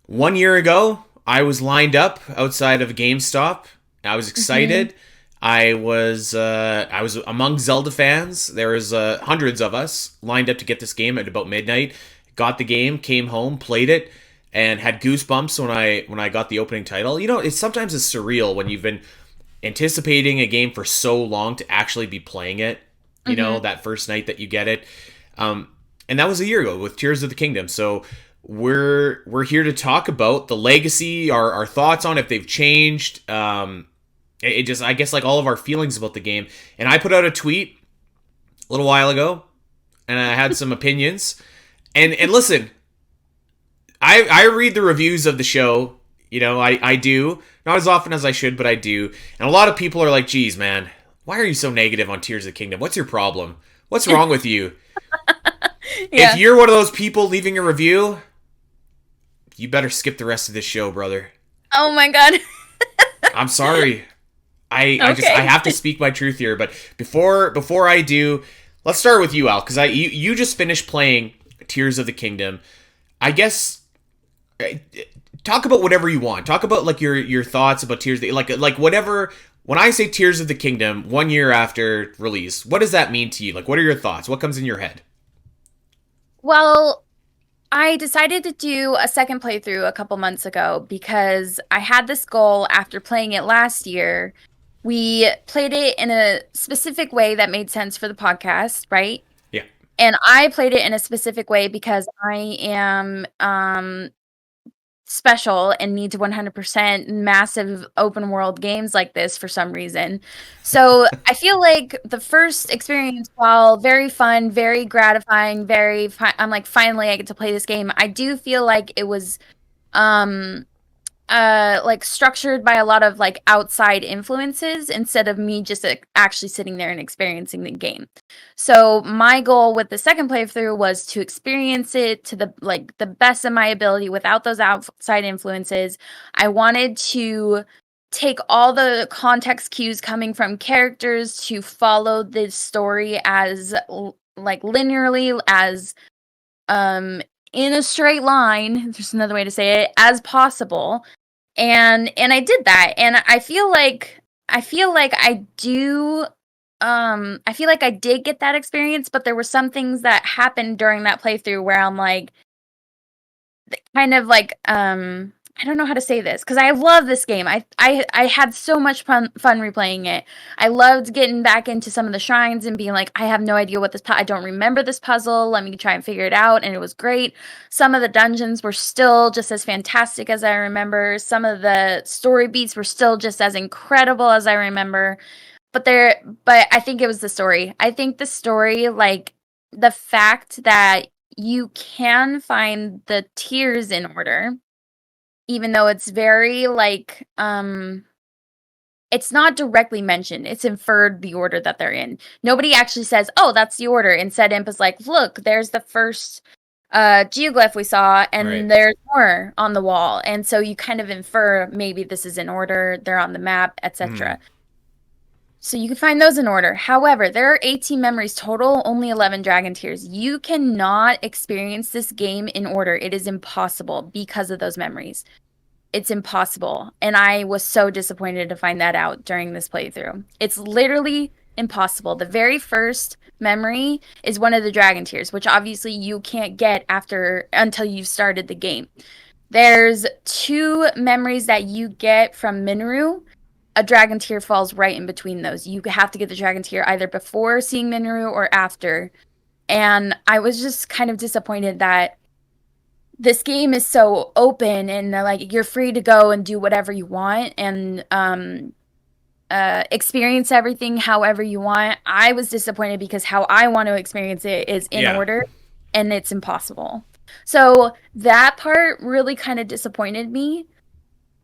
1 year ago, I was lined up outside of GameStop. I was Hmm. excited. I was among Zelda fans. There was hundreds of us lined up to get this game at about midnight. Got the game, came home, played it, and had goosebumps when I got the opening title. It's surreal when you've been anticipating a game for so long to actually be playing it. Hmm. That first night that you get it. Um, and that was a year ago with Tears of the Kingdom. So we're here to talk about the legacy, our thoughts on if they've changed. It just, I guess, like all of our feelings about the game. And I put out a tweet a little while ago, and I had some opinions. And listen, I read the reviews of the show. I do, not as often as I should, but I do. And a lot of people are like, "Geez, man, why are you so negative on Tears of the Kingdom? What's your problem? What's wrong with you?" If Yeah. you're one of those people leaving a review, you better skip the rest of this show, brother. Oh my God. I'm sorry. I Okay. have to speak my truth here, but before I do, let's start with you, Al, because you just finished playing Tears of the Kingdom. I guess talk about whatever you want. Talk about like your thoughts about Tears like whatever. When I say Tears of the Kingdom, 1 year after release, what does that mean to you? Like, what are your thoughts? What comes in your head? Well, I decided to do a second playthrough a couple months ago because I had this goal after playing it last year. We played it in a specific way that made sense for the podcast, right? Yeah, And I played it in a specific way because I am special and need to 100% massive open world games like this for some reason. So I feel like the first experience, while very fun, very gratifying, I'm like, finally I get to play this game. I do feel like it was um like structured by a lot of like outside influences instead of me just like, actually sitting there and experiencing the game. So my goal with the second playthrough was to experience it to the best of my ability without those outside influences. I wanted to take all the context cues coming from characters to follow the story as like linearly as um in a straight line, there's another way to say it, as possible. And I did that, and I feel like I feel like I did get that experience, but there were some things that happened during that playthrough where I'm like, kind of like, I don't know how to say this because I love this game. I had so much fun replaying it. I loved getting back into some of the shrines and being like, I have no idea what I don't remember this puzzle. Let me try and figure it out, and it was great. Some of the dungeons were still just as fantastic as I remember. Some of the story beats were still just as incredible as I remember. But I think it was the story. I think the story, like the fact that you can find the tiers in order, even though it's very like it's not directly mentioned. It's inferred the order that they're in. Nobody actually says, "Oh, that's the order." Instead, Imp is like, "Look, there's the first geoglyph we saw, right. and there's more on the wall." And so you kind of infer maybe this is in order, they're on the map, Hmm. etc. So you can find those in order. However, there are 18 memories total, only 11 dragon tears. You cannot experience this game in order. It is impossible because of those memories. It's impossible. And I was so disappointed to find that out during this playthrough. It's literally impossible. The very first memory is one of the dragon tears, which obviously you can't get after until you've started the game. There's two memories that you get from Minoru. A dragon tear falls right in between those. You have to get the dragon tear either before seeing Minoru or after. And I was just kind of disappointed that this game is so open and like you're free to go and do whatever you want and experience everything however you want. I was disappointed because how I want to experience it is in Yeah. order and it's impossible. So that part really kind of disappointed me.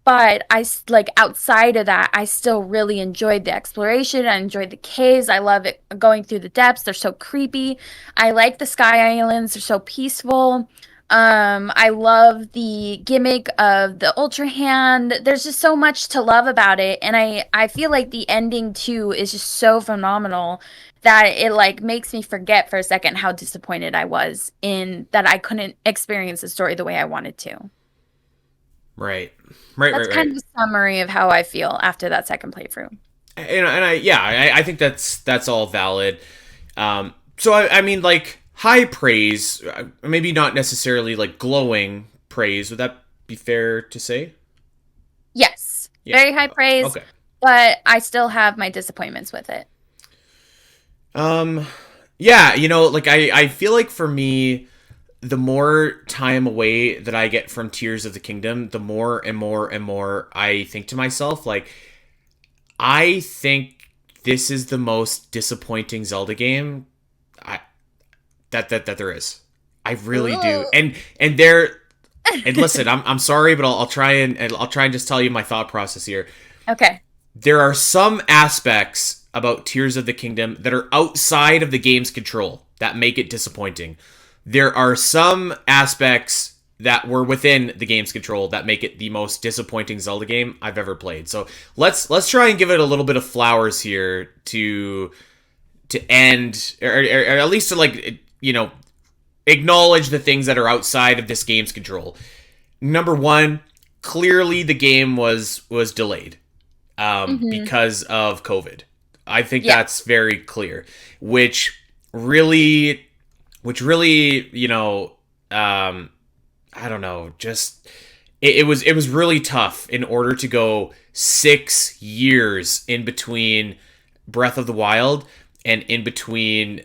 But like outside of that, I still really enjoyed the exploration. I enjoyed the caves. I love it going through the depths. They're so creepy. I like the sky islands. They're so peaceful. I love the gimmick of the Ultrahand. There's just so much to love about it, and I feel like the ending too is just so phenomenal that it like makes me forget for a second how disappointed I was in that I couldn't experience the story the way I wanted to. Right. Right, That's right, kind right. of a summary of how I feel after that second playthrough. And I yeah, I think that's all valid. So I mean, like high praise, maybe not necessarily like glowing praise. Would that be fair to say? Yes, Yeah. very high praise, Okay. but I still have my disappointments with it. Um, yeah, like I feel like for me, the more time away that I get from Tears of the Kingdom, the more and more and more I think to myself, like, I think this is the most disappointing Zelda game I that there is. I really do. Ooh. And there and listen, I'm sorry, but I'll try and I'll try and just tell you my thought process here. Okay. There are some aspects about Tears of the Kingdom that are outside of the game's control that make it disappointing. There are some aspects that were within the game's control that make it the most disappointing Zelda game I've ever played. So let's try and give it a little bit of flowers here to end, or at least to like acknowledge the things that are outside of this game's control. Number one, clearly the game was delayed Mm-hmm. because of COVID. I think Yeah. that's very clear, which really, I don't know, just it was really tough in order to go 6 years in between Breath of the Wild and in between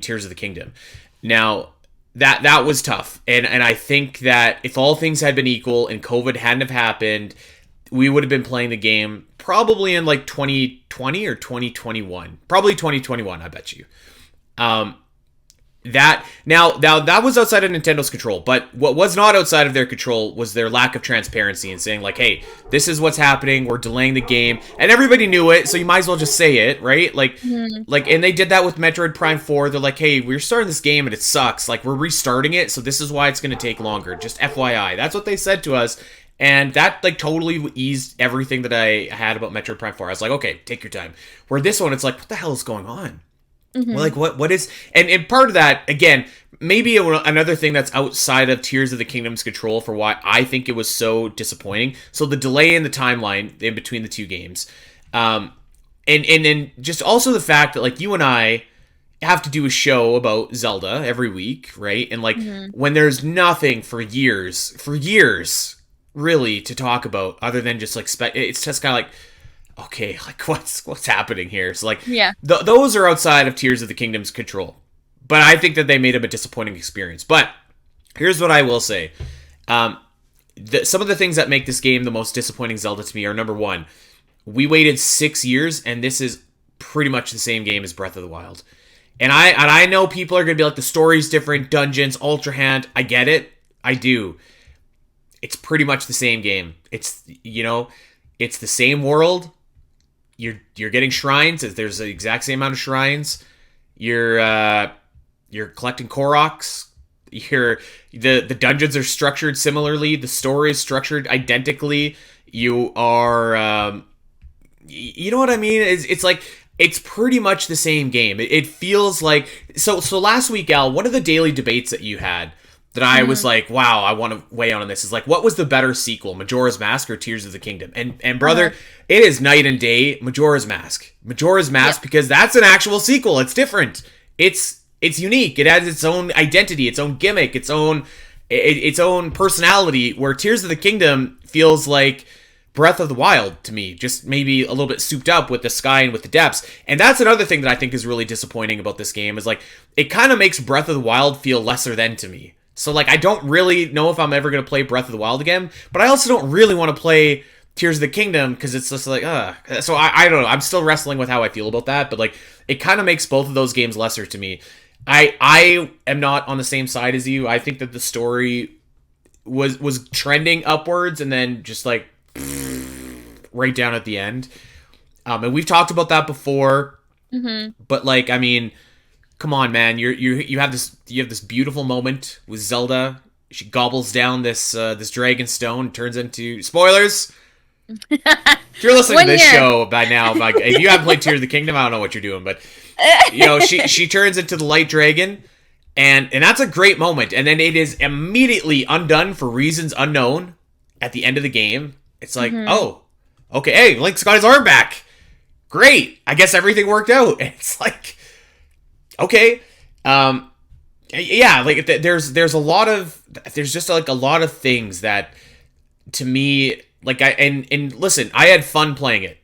Tears of the Kingdom. Now that was tough, and I think that if all things had been equal and COVID hadn't have happened, we would have been playing the game probably in like 2020 or 2021, probably 2021. I bet you. Um, now that was outside of Nintendo's control, but what was not outside of their control was their lack of transparency and saying like, "Hey, this is what's happening. We're delaying the game," and everybody knew it, so you might as well just say it, right? Mm-hmm. And they did that with Metroid Prime 4. They're like, "Hey, we're starting this game and it sucks. Like, we're restarting it, so this is why it's going to take longer. Just FYI." That's what they said to us. And that like totally eased everything that I had about Metroid Prime 4. I was like, okay, take your time. Where this one, it's like, what the hell is going on? Well, Mm-hmm. like what is and part of that again, maybe another thing that's outside of Tears of the Kingdom's control for why I think it was so disappointing. So the delay in the timeline in between the two games, and just also the fact that like you and I have to do a show about Zelda every week, right? And like Mm-hmm. when there's nothing for years, really to talk about other than just like it's just kind of like okay, like what's happening here? So like Yeah. those are outside of Tears of the Kingdom's control. But I think that they made them a disappointing experience. But here's what I will say: um, some of the things that make this game the most disappointing Zelda to me are number one, we waited 6 years, and this is pretty much the same game as Breath of the Wild. And I know people are gonna be like the story's different, dungeons, Ultrahand. I get it, I do. It's pretty much the same game. It's the same world. You're getting shrines. There's the exact same amount of shrines. You're collecting Koroks. The dungeons are structured similarly. The story is structured identically. You are you know what I mean? It's like it's pretty much the same game. It feels like so last week, Al, one of the daily debates that you had that I was Mm-hmm. like, wow, I want to weigh on this is like, what was the better sequel, Majora's Mask or Tears of the Kingdom? And Uh-huh. brother, it is night and day. Majora's Mask, Yeah. because that's an actual sequel. It's different. It's unique. It has its own identity, its own gimmick, its own personality. Where Tears of the Kingdom feels like Breath of the Wild to me, just maybe a little bit souped up with the sky and with the depths. And that's another thing that I think is really disappointing about this game is like it kind of makes Breath of the Wild feel lesser than to me. So like I don't really know if I'm ever gonna play Breath of the Wild again, but I also don't really want to play Tears of the Kingdom because it's just like So I don't know. I'm still wrestling with how I feel about that, but like it kind of makes both of those games lesser to me. I am not on the same side as you. I think that the story was trending upwards and then just like right down at the end. And we've talked about that before, Mm-hmm. but like I mean, come on, man, you have this beautiful moment with Zelda. She gobbles down this dragon stone, turns into spoilers. If you're listening to One this year. show by now, like if you haven't played Tears of the Kingdom, I don't know what you're doing, but she turns into the light dragon, And that's a great moment. And then it is immediately undone for reasons unknown at the end of the game. It's like, Mm-hmm. oh, okay, hey, Link's got his arm back. Great. I guess everything worked out. And it's like, okay. Yeah, like there's a lot of there's just like a lot of things that to me like and listen, I had fun playing it.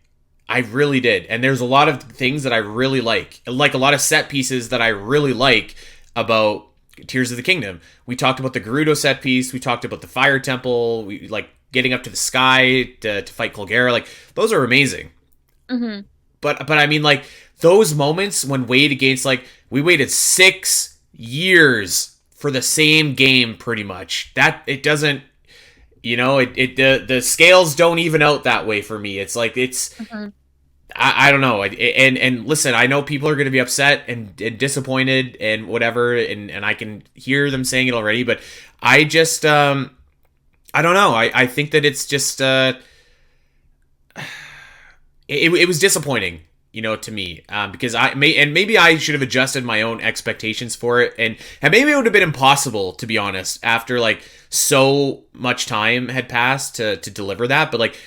I really did. And there's a lot of things that I really like a lot of set pieces that I really like about Tears of the Kingdom. We talked about the Gerudo set piece, we talked about the Fire Temple, we like getting up to the sky to fight Colgera, like those are amazing. Mm-hmm. But I mean like those moments when weighed against like we waited 6 years for the same game pretty much. That it doesn't the scales don't even out that way for me. It's like it's Mm-hmm. I don't know. And listen, I know people are going to be upset and disappointed and whatever, and I can hear them saying it already, but I just I don't know. I think that it's just it was disappointing, to me, because maybe I should have adjusted my own expectations for it, and maybe it would have been impossible, to be honest, after like so much time had passed to deliver that. But like,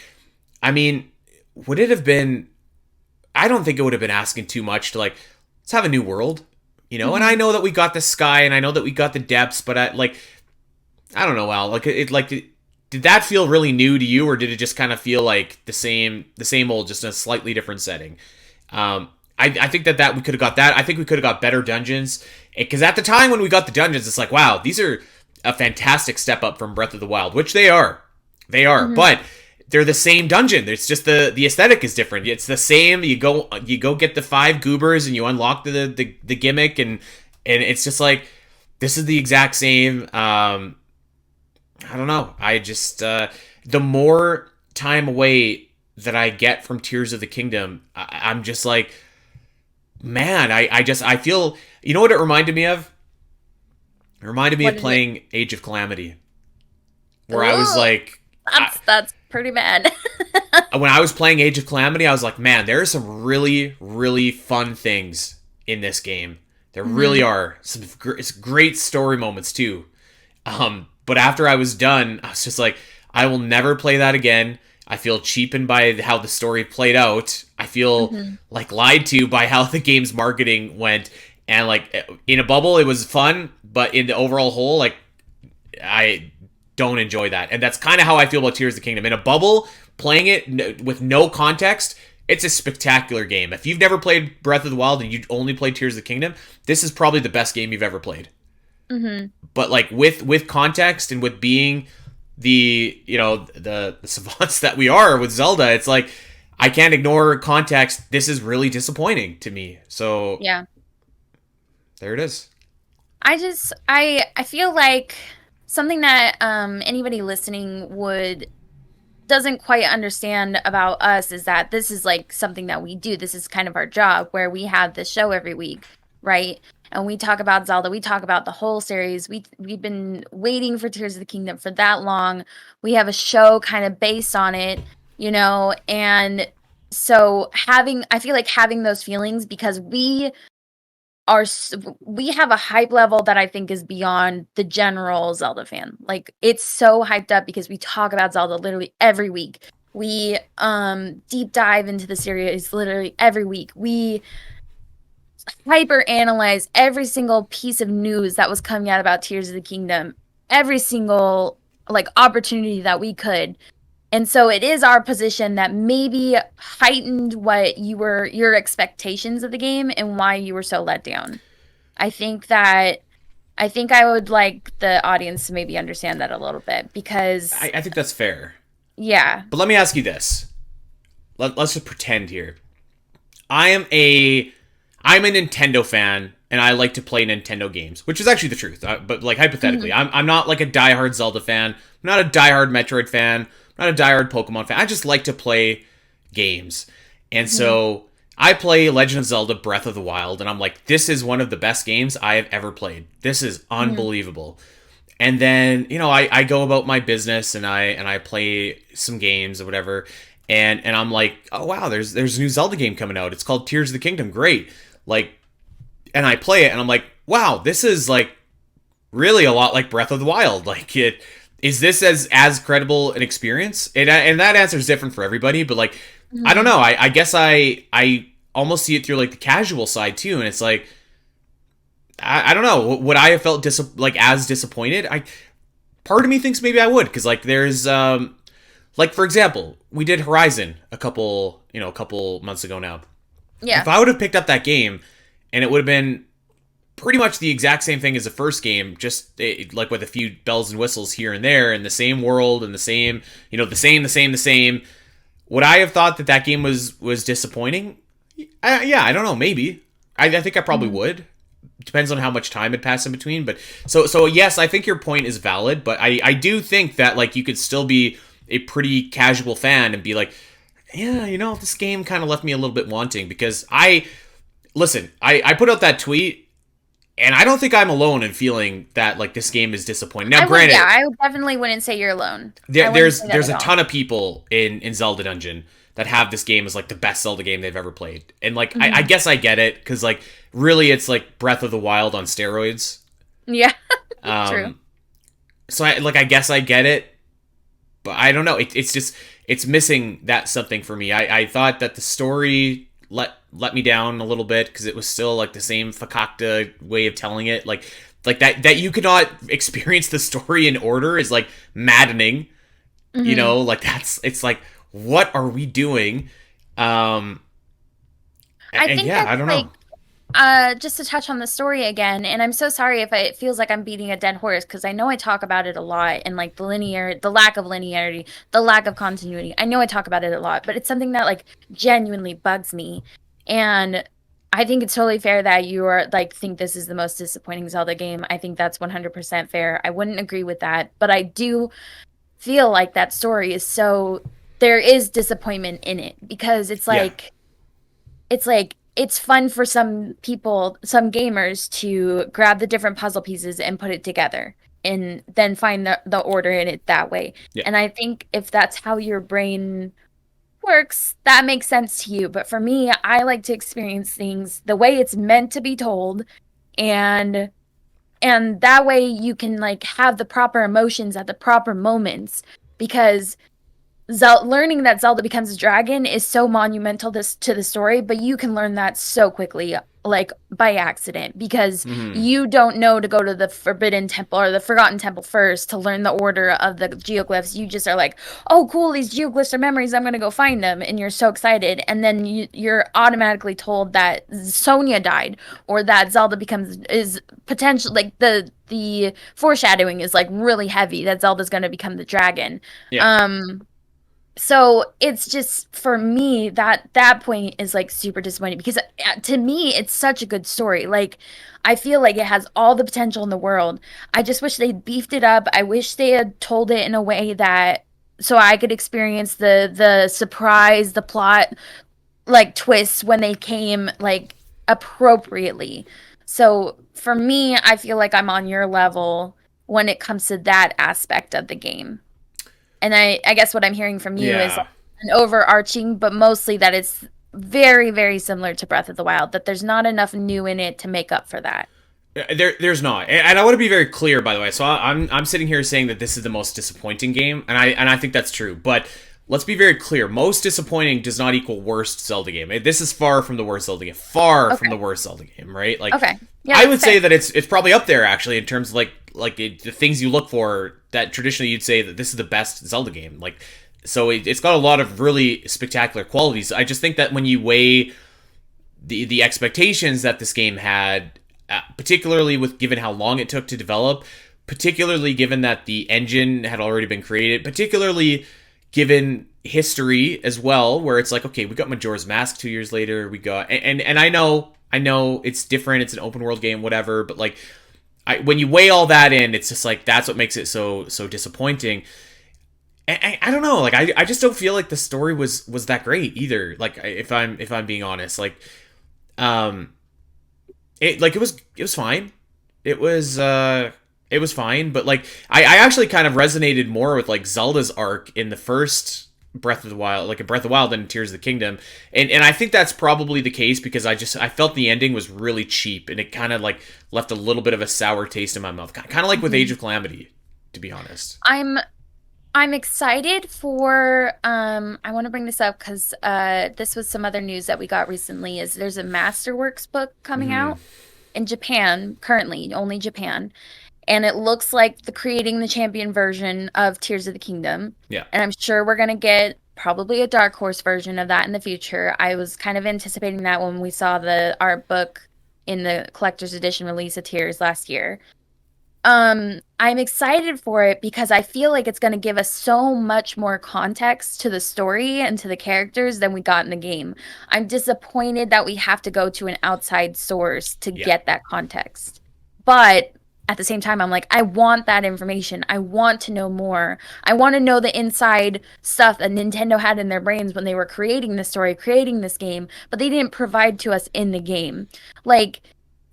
I mean, would it have been? I don't think it would have been asking too much to like let's have a new world, And Mm-hmm. I know that we got the sky, and I know that we got the depths, but I don't know, Al. Like did that feel really new to you, or did it just kind of feel like the same old, just in a slightly different setting? I think that we could have got that. I think we could have got better dungeons, because at the time when we got the dungeons, it's like, wow, these are a fantastic step up from Breath of the Wild, which they are. They are, Mm-hmm. but they're the same dungeon. It's just the aesthetic is different. It's the same. You go get the 5 goobers and you unlock the gimmick, and it's just like this is the exact same. I don't know. I just the more time away that I get from Tears of the Kingdom, I'm just like, man, I feel. You know what it reminded me of? It reminded me What of is it? playing Age of Calamity, where I was Ooh, like, that's pretty bad. when I was playing Age of Calamity, I was like, man, there are some really, really fun things in this game. There really Mm-hmm. are some great story moments too. But after I was done, I was just like, I will never play that again. I feel cheapened by how the story played out. I feel Mm-hmm. like lied to by how the game's marketing went. And like in a bubble, it was fun, but in the overall whole, like I don't enjoy that. And that's kind of how I feel about Tears of the Kingdom. In a bubble, playing it with no context, it's a spectacular game. If you've never played Breath of the Wild and you only played Tears of the Kingdom, this is probably the best game you've ever played. Mm-hmm. But like with context and with being the savants that we are with Zelda, it's like I can't ignore context. This is really disappointing to me. So Yeah. there it is. I feel like something that anybody listening would doesn't quite understand about us is that this is like something that we do. This is kind of our job where we have this show every week, right? And we talk about Zelda, we talk about the whole series. We've been waiting for Tears of the Kingdom for that long. We have a show kind of based on it, and so I feel like having those feelings because we have a hype level that I think is beyond the general Zelda fan. Like it's so hyped up because we talk about Zelda literally every week. We deep dive into the series literally every week. We hyper analyze every single piece of news that was coming out about Tears of the Kingdom, every single like opportunity that we could. And so it is our position that maybe heightened what your expectations of the game and why you were so let down. I think that I think I would like the audience to maybe understand that a little bit because I think that's fair. yeah. But let me ask you this. Let's just pretend here. I am a I'm a Nintendo fan, and I like to play Nintendo games, which is actually the truth. But like hypothetically, Mhm. I'm not like a diehard Zelda fan. I'm not a diehard Metroid fan. I'm not a diehard Pokemon fan. I just like to play games, and Mhm. so I play Legend of Zelda: Breath of the Wild, and I'm like, this is one of the best games I have ever played. This is Mhm. unbelievable. And then I go about my business, and I play some games or whatever, and I'm like, oh wow, there's a new Zelda game coming out. It's called Tears of the Kingdom. Great. Like, and I play it, and I'm like, wow, this is like really a lot like Breath of the Wild. Like it is this as credible an experience? And that answer is different for everybody, but like I don't Mhm. know. I guess I almost see it through like the casual side too, and it's like I don't know. Would I have felt like as disappointed? I part of me thinks maybe I would because like there's like for example we did Horizon a couple months ago now. If Yeah. I would have picked up that game and it would have been pretty much the exact same thing as the first game, just like with a few bells and whistles here and there, and the same world and the same, the same. Would I have thought that that game was disappointing? Yeah, I don't know. Maybe. I think I probably Mhm. would. Depends on how much time had passed in between. But so yes, I think your point is valid. But I do think that like you could still be a pretty casual fan and be like, yeah, this game kind of left me a little bit wanting because I put out that tweet and I don't think I'm alone in feeling that like this game is disappointing. Now, Yeah, granted, I definitely wouldn't say you're alone. I wouldn't say that there's at a all. ton of people in Zelda Dungeon that have this game as like the best Zelda game they've ever played, and like I Mhm. guess I get it because like really it's like Breath of the Wild on steroids. Yeah, true. Um, so I guess I get it, but I don't know. It's just it's missing that something for me. I thought that the story let me down a little bit because it was still like the same fakakta way of telling it. Like that you could not experience the story in order is like maddening. Mhm. Like it's like what are we doing? Um, I and think yeah, that's I don't know. like just to touch on the story again, and I'm so sorry if it feels like I'm beating a dead horse because I know I talk about it a lot and like the lack of linearity, the lack of continuity. I know I talk about it a lot, but it's something that like genuinely bugs me. And I think it's totally fair that you are like think this is the most disappointing Zelda game. I think that's 100% fair. I wouldn't agree with that, but I do feel like that story is so there is disappointment in it because Yeah, it's fun for some people, some gamers to grab the different puzzle pieces and put it together and then find the order in it that way. yeah, And I think if that's how your brain works, that makes sense to you. But for me, I like to experience things the way it's meant to be told and that way you can like have the proper emotions at the proper moments because learning that Zelda becomes a dragon is so monumental to the story, but you can learn that so quickly, like by accident, because hmm you don't know to go to the Forbidden Temple or the Forgotten Temple first to learn the order of the geoglyphs. You just are like, oh, cool, these geoglyphs are memories. I'm gonna go find them, and you're so excited, and then you're automatically told that Sonia died or that Zelda becomes is potential like the foreshadowing is like really heavy that Zelda's gonna become the dragon. yeah, Um, so it's just for me that point is like super disappointing because to me it's such a good story. Like I feel like it has all the potential in the world. I just wish they beefed it up. I wish they had told it in a way that so I could experience the surprise, the plot like twists when they came like appropriately. So for me, I feel like I'm on your level when it comes to that aspect of the game. And I guess what I'm hearing from you is yeah. like an overarching, but mostly that it's very, very similar to Breath of the Wild, that there's not enough new in it to make up for that. There's not, and I want to be very clear, by the way. So I'm sitting here saying that this is the most disappointing game, and I think that's true. But let's be very clear: most disappointing does not equal worst Zelda game. This is far from the worst Zelda game. Far from the Okay. worst Zelda game, right? Like Okay. Yeah, I that's would say fair. that it's probably up there actually in terms of the things you look for that traditionally you'd say that this is the best Zelda game. Like so it's got a lot of really spectacular qualities. I just think that when you weigh the expectations that this game had, particularly with given how long it took to develop, particularly given that the engine had already been created, particularly given history as well, where it's like, okay, we got Majora's Mask 2 years later, we got and I know it's different, it's an open world game, whatever, but like when you weigh all that in, it's just like that's what makes it so disappointing. I don't know, like I just don't feel like the story was that great either. Like if I'm being honest, like um it was fine. It was fine, but like I actually kind of resonated more with like Zelda's arc in the first Breath of the Wild, like in Breath of the Wild and Tears of the Kingdom. And I think that's probably the case because I felt the ending was really cheap and it kind of like left a little bit of a sour taste in my mouth. Kind of like with Age of Calamity, to be honest. I'm excited for I want to bring this up because this was some other news that we got recently is there's a Masterworks book coming out in Japan currently, only Japan. And it looks like the Creating the Champion version of Tears of the Kingdom. Yeah. And I'm sure we're going to get probably a Dark Horse version of that in the future. I was kind of anticipating that when we saw the art book in the collector's edition release of Tears last year. I'm excited for it because I feel like it's going to give us so much more context to the story and to the characters than we got in the game. I'm disappointed that we have to go to an outside source to get that context. But at the same time, I'm like, I want that information. I want to know more. I want to know the inside stuff that Nintendo had in their brains when they were creating this story, creating this game, but they didn't provide to us in the game. Like,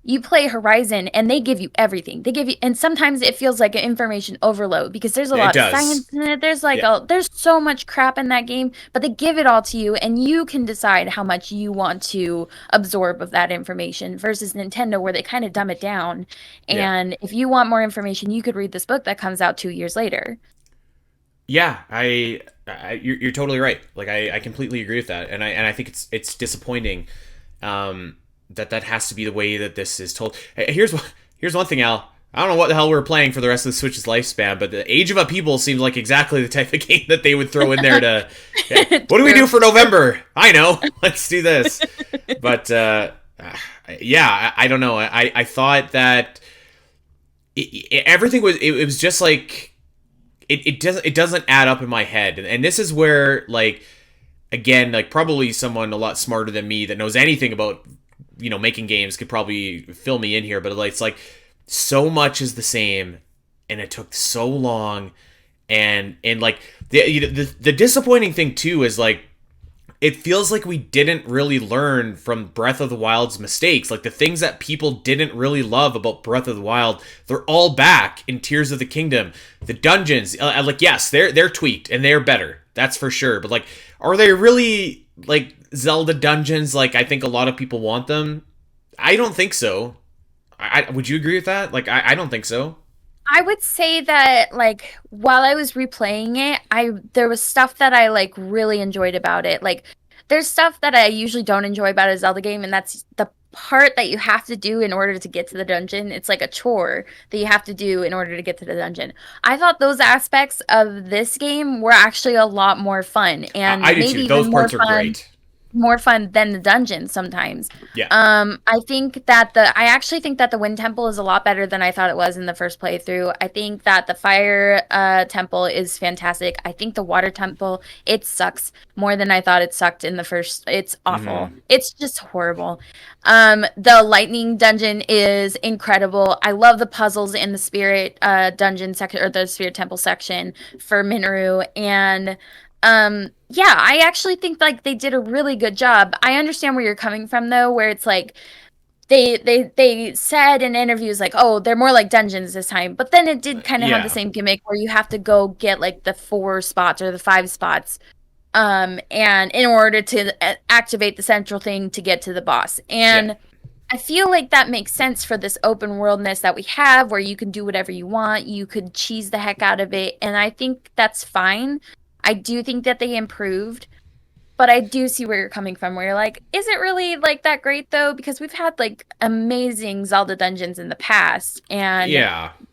you play Horizon and they give you everything. They give you, and sometimes it feels like an information overload because there's a lot of science in it. There's like there's so much crap in that game, but they give it all to you and you can decide how much you want to absorb of that information versus Nintendo where they kind of dumb it down. And if you want more information, you could read this book that comes out 2 years later. Yeah, you're totally right. Like I completely agree with that. And I think it's disappointing. That has to be the way that this is told. Here's one thing, Al. I don't know what the hell we're playing for the rest of the Switch's lifespan, but the Age of Upheaval seems like exactly the type of game that they would throw in there to... what do we do for November? I know. Let's do this. But, yeah, I don't know. I thought that everything was... It was just like... It doesn't add up in my head. And this is where, like... Again, like, probably someone a lot smarter than me that knows anything about... making games could probably fill me in here, but it's like so much is the same and it took so long and like the disappointing thing too is like it feels like we didn't really learn from Breath of the Wild's mistakes. Like the things that people didn't really love about Breath of the Wild, they're all back in Tears of the Kingdom. The dungeons, like yes, they're tweaked and they're better. That's for sure. But like, are they really like Zelda dungeons like I think a lot of people want them? I don't think so. Would you agree with that? Like, I don't think so. I would say that, like, while I was replaying it, there was stuff that I, like, really enjoyed about it. Like, there's stuff that I usually don't enjoy about a Zelda game, and that's the part that you have to do in order to get to the dungeon. It's like a chore that you have to do in order to get to the dungeon. I thought those aspects of this game were actually a lot more fun, and I do too. Those parts are great. More fun than the dungeon sometimes. Yeah. I actually think that the Wind Temple is a lot better than I thought it was in the first playthrough. I think that the Fire Temple is fantastic. I think the Water Temple, it sucks more than I thought it sucked in the first. It's awful. Mm-hmm. It's just horrible. The Lightning Dungeon is incredible. I love the puzzles in the Spirit Dungeon section or the Spirit Temple section for Minoru and yeah, I actually think like they did a really good job. I understand where you're coming from though, where it's like they said in interviews like, oh, they're more like dungeons this time. But then it did kind of have the same gimmick where you have to go get like the 4 spots or the 5 spots. And in order to activate the central thing to get to the boss. And I feel like that makes sense for this open worldness that we have where you can do whatever you want. You could cheese the heck out of it. And I think that's fine. I do think that they improved, but I do see where you're coming from, where you're like, is it really like that great though? Because we've had like amazing Zelda dungeons in the past, and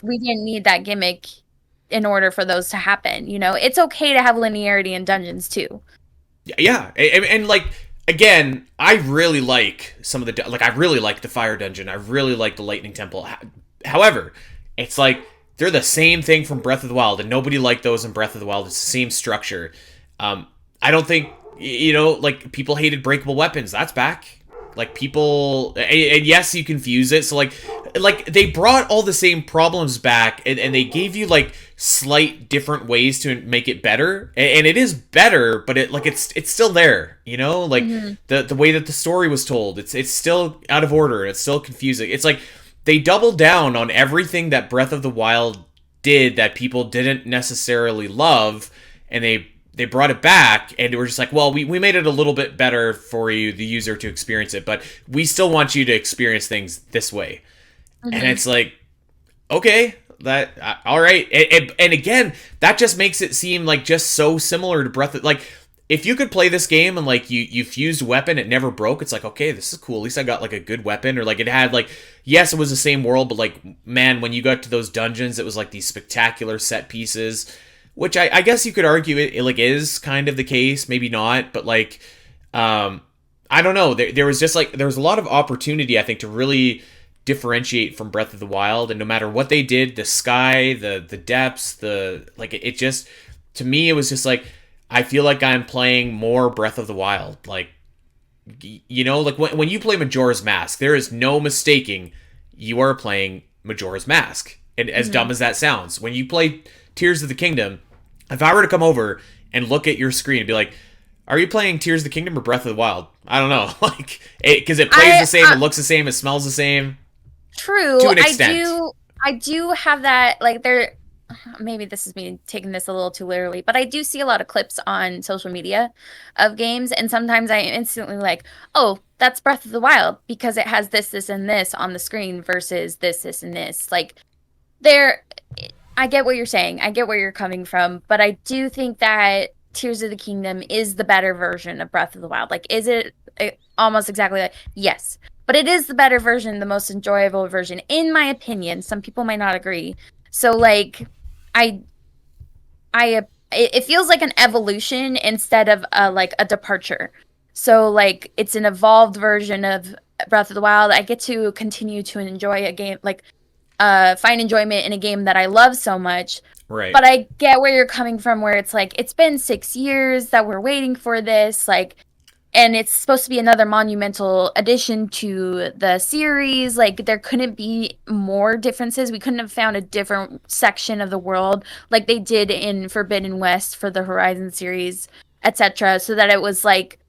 we didn't need that gimmick in order for those to happen. It's okay to have linearity in dungeons too. Yeah, and like again, I really like some of the I really like the Fire Dungeon. I really like the Lightning Temple. However, it's like. They're the same thing from Breath of the Wild, and nobody liked those in Breath of the Wild. It's the same structure. I don't think, like, people hated breakable weapons. That's back. Like, people... And yes, you confuse it. So, like they brought all the same problems back, and they gave you, like, slight different ways to make it better. And it is better, but it's still there, Like, the way that the story was told, it's still out of order. It's still confusing. It's like... They doubled down on everything that Breath of the Wild did that people didn't necessarily love, and they they brought it back, and we're just like, well, we made it a little bit better for you, the user, to experience it, but we still want you to experience things this way. And Mm-hmm. it's like, okay, that all right. And again, that just makes it seem like just so similar to Breath of, like, if you could play this game and like you fused weapon, it never broke. It's like, okay, this is cool. At least I got like a good weapon, or like it had like, yes, it was the same world, but like, man, when you got to those dungeons, it was like these spectacular set pieces, which I guess you could argue it like is kind of the case, maybe not, but like, I don't know. There was just like there was a lot of opportunity, I think, to really differentiate from Breath of the Wild, and no matter what they did, the sky, the depths, the like, it just, to me, it was just like, I feel like I'm playing more Breath of the Wild. Like, you know, like when you play Majora's Mask, there is no mistaking you are playing Majora's Mask. And as Mm-hmm. dumb as that sounds, when you play Tears of the Kingdom, if I were to come over and look at your screen and be like, are you playing Tears of the Kingdom or Breath of the Wild? I don't know. Like, because it plays the same, it looks the same, it smells the same. True. To an I extent. do. I do have that. Like there. Maybe this is me taking this a little too literally, but I do see a lot of clips on social media of games, and sometimes I am instantly like, "Oh, that's Breath of the Wild because it has this, this, and this on the screen versus this, this, and this." Like there, I get what you're saying. I get where you're coming from, but I do think that Tears of the Kingdom is the better version of Breath of the Wild. Like, is it almost exactly like, yes, but it is the better version, the most enjoyable version, in my opinion. Some people might not agree. So, like, I, it feels like an evolution instead of like a departure. So, like, it's an evolved version of Breath of the Wild. I get to continue to enjoy a game, like, find enjoyment in a game that I love so much. Right. But I get where you're coming from, where it's like, it's been 6 years that we're waiting for this, like, and it's supposed to be another monumental addition to the series. Like, there couldn't be more differences. We couldn't have found a different section of the world like they did in Forbidden West for the Horizon series, etc., so that it was like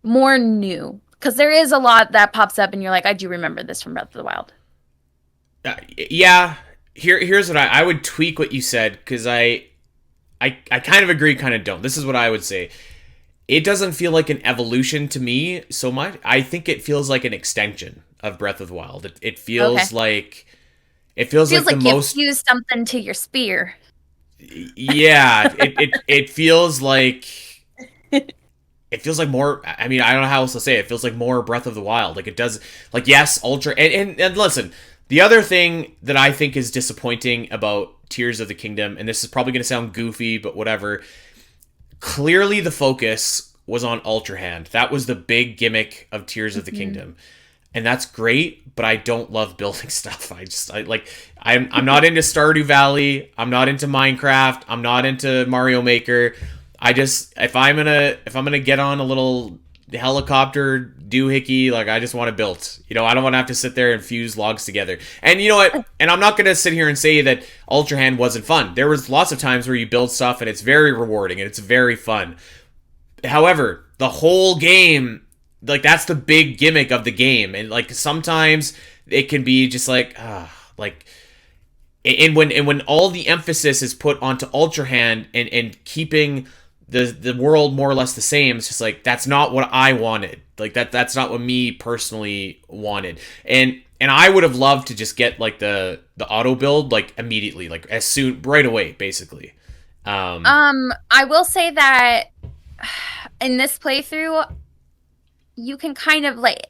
more new. Because there is a lot that pops up, and you're like, I do remember this from Breath of the Wild. Yeah. Here's what I would tweak what you said, because I kind of agree, kind of don't. This is what I would say. It doesn't feel like an evolution to me so much. I think it feels like an extension of Breath of the Wild. It feels Okay. like it feels Feels like the like you most. fused something to your spear. Yeah, it feels like it feels like more. I mean, I don't know how else to say it. It feels like more Breath of the Wild. Like it does. Like, yes, Ultra, and listen. The other thing that I think is disappointing about Tears of the Kingdom, and this is probably going to sound goofy, but whatever. Clearly, the focus was on Ultrahand. That was the big gimmick of Tears of the Mhm. Kingdom, and that's great. But I don't love building stuff. I'm not into Stardew Valley. I'm not into Minecraft. I'm not into Mario Maker. I just, if I'm gonna get on a little helicopter doohickey, like, I just want to build. You know, I don't want to have to sit there and fuse logs together. And you know what? And I'm not gonna sit here and say that Ultra Hand wasn't fun. There was lots of times where you build stuff and it's very rewarding and it's very fun. However, the whole game, like, that's the big gimmick of the game, and like sometimes it can be just like, like. And when all the emphasis is put onto Ultra Hand and keeping the world more or less the same, it's just like, that's not what I wanted. Like, that's not what me personally wanted. And I would have loved to just get like the auto build like immediately, like as soon, right away, basically. I will say that in this playthrough, you can kind of like,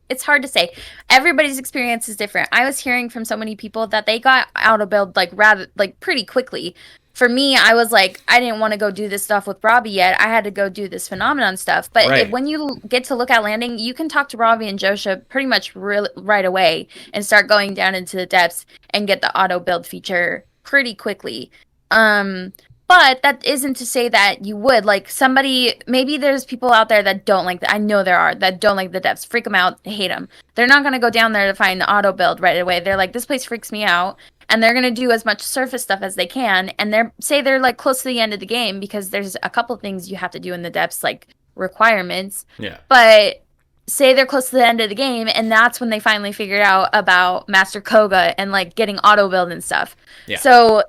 it's hard to say. Everybody's experience is different. I was hearing from so many people that they got auto build like rather like pretty quickly. For me, I was like, I didn't want to go do this stuff with Robbie yet. I had to go do this phenomenon stuff. But Right. when you get to look at landing, you can talk to Robbie and Josha pretty much right away and start going down into the depths and get the auto build feature pretty quickly. But that isn't to say that you would like somebody. Maybe there's people out there that don't like that. I know there are that don't like the depths, freak them out, hate them. They're not gonna go down there to find the auto build right away. They're like, this place freaks me out, and they're gonna do as much surface stuff as they can. And they're like close to the end of the game because there's a couple things you have to do in the depths, like requirements. Yeah. But say they're close to the end of the game, and that's when they finally figured out about Master Koga and like getting auto build and stuff. Yeah. So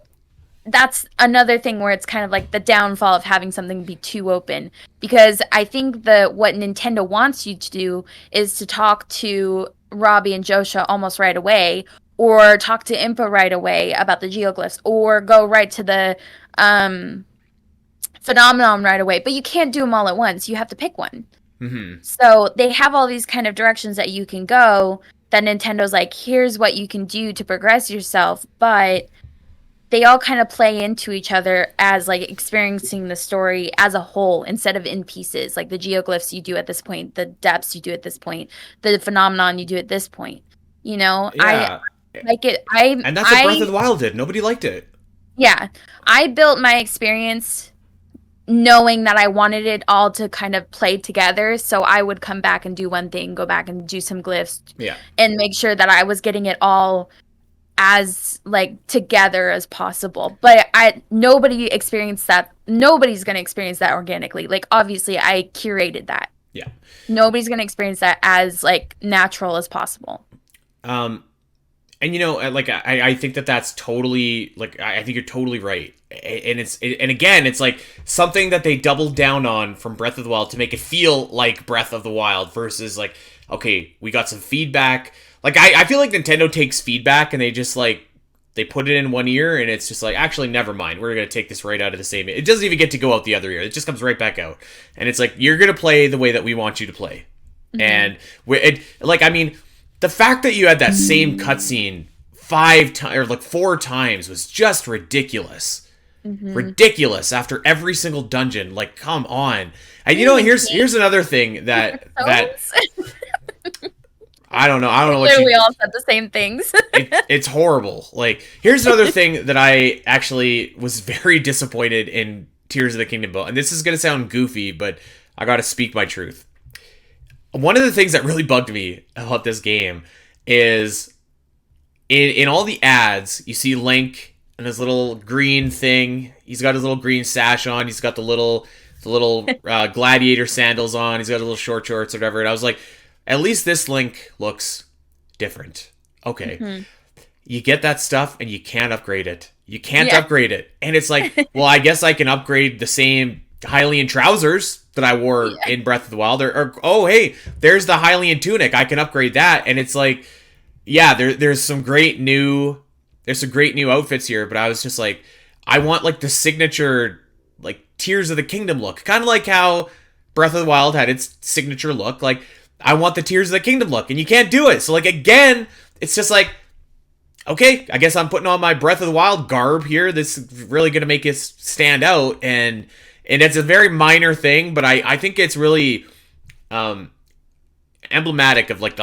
that's another thing where it's kind of like the downfall of having something be too open, because I think what Nintendo wants you to do is to talk to Robbie and Joshua almost right away, or talk to Impa right away about the geoglyphs, or go right to the um phenomenon right away, but you can't do them all at once. You have to pick one. Mm-hmm. So they have all these kind of directions that you can go, that Nintendo's like, here's what you can do to progress yourself, but they all kind of play into each other as like experiencing the story as a whole instead of in pieces. Like the geoglyphs you do at this point, the depths you do at this point, the phenomenon you do at this point. You know, I Yeah. like it. And that's what Breath of the Wild did. Nobody liked it. Yeah, I built my experience knowing that I wanted it all to kind of play together. So I would come back and do one thing, go back and do some glyphs, Yeah. and make sure that I was getting it all as like together as possible. But nobody experienced that. Nobody's going to experience that organically. Like obviously I curated that. Yeah. Nobody's going to experience that as like natural as possible. And you know, like I think that's totally like I think you're totally right. And and again, it's like something that they doubled down on from Breath of the Wild to make it feel like Breath of the Wild versus like, okay, we got some feedback. Like I feel like Nintendo takes feedback and they just like they put it in one ear and it's just like, actually never mind, we're gonna take this right out of the same ear. It doesn't even get to go out the other ear. It just comes right back out. And it's like, you're gonna play the way that we want you to play. Mm-hmm. And I mean, the fact that you had that same cutscene 5 times or like 4 times was just ridiculous. Mm-hmm. Ridiculous after every single dungeon. Like, come on. And you know, here's another thing that I don't know. I don't know what we all said the same things. It's horrible. Like, here's another thing that I actually was very disappointed in Tears of the Kingdom about. And this is gonna sound goofy, but I gotta speak my truth. One of the things that really bugged me about this game is in all the ads, you see Link and his little green thing. He's got his little green sash on. He's got the little gladiator sandals on. He's got a little short shorts or whatever. And I was like, at least this Link looks different. Okay. Mm-hmm. You get that stuff and you can't upgrade it. You can't upgrade it. And it's like, well, I guess I can upgrade the same Hylian trousers that I wore in Breath of the Wild, or oh hey, there's the Hylian tunic, I can upgrade that. And it's like, yeah, there's some great new outfits here, but I was just like, I want like the signature like Tears of the Kingdom look, kind of like how Breath of the Wild had its signature look. Like, I want the Tears of the Kingdom look, and you can't do it. So like, again, it's just like, okay, I guess I'm putting on my Breath of the Wild garb here. This is really gonna make it stand out. And it's a very minor thing, but I think it's really emblematic of like